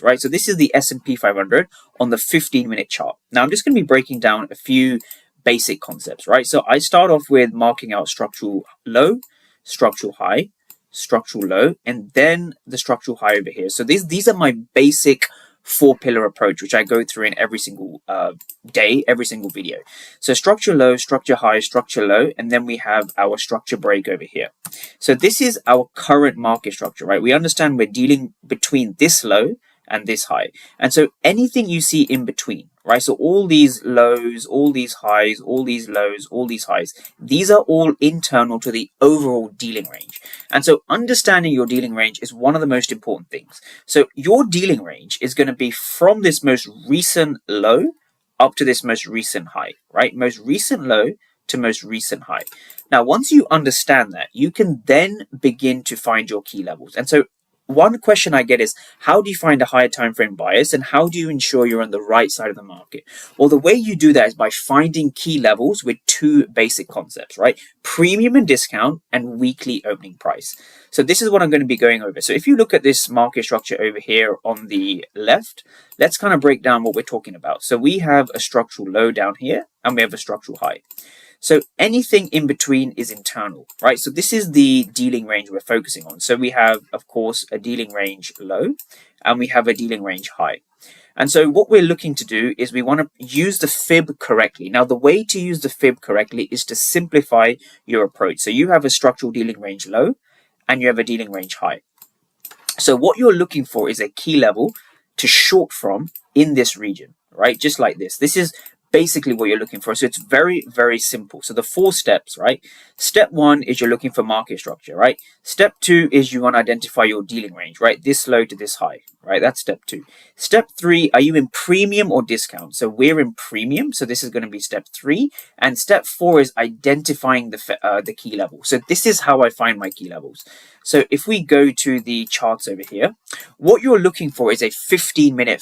right? So this is the S&P 500 on the 15-minute chart. Now I'm just going to be breaking down a few basic concepts, right? So I start off with marking out structural low, structural high, structural low, and then the structural high over here. So these are my basic 4-pillar approach, which I go through in every single day, every single video. So structure low, structure high, structure low, and then we have our structure break over here. So this is our current market structure, right? We understand we're dealing between this low and this high. And so anything you see in between, right? So all these lows, all these highs, all these lows, all these highs, these are all internal to the overall dealing range. And so understanding your dealing range is one of the most important things. So your dealing range is going to be from this most recent low up to this most recent high, right? Most recent low to most recent high. Now, once you understand that, you can then begin to find your key levels. And so one question I get is, how do you find a higher time frame bias and how do you ensure you're on the right side of the market? Well, the way you do that is by finding key levels with 2 basic concepts, right? Premium and discount and weekly opening price. So this is what I'm going to be going over. So if you look at this market structure over here on the left, let's kind of break down what we're talking about. So we have a structural low down here and we have a structural high. So anything in between is internal, right? So this is the dealing range we're focusing on. So we have, of course, a dealing range low and we have a dealing range high. And so what we're looking to do is we want to use the fib correctly. Now, the way to use the fib correctly is to simplify your approach. So you have a structural dealing range low and you have a dealing range high. So what you're looking for is a key level to short from in this region, right? Just like this. This is basically what you're looking for. So it's very, very simple. So the 4 steps, right? Step 1 is you're looking for market structure, right? Step 2 is you want to identify your dealing range, right? This low to this high, right? That's step 2. Step 3, are you in premium or discount? So we're in premium. So this is going to be step 3. And step 4 is identifying the key level. So this is how I find my key levels. So if we go to the charts over here, what you're looking for is a 15-minute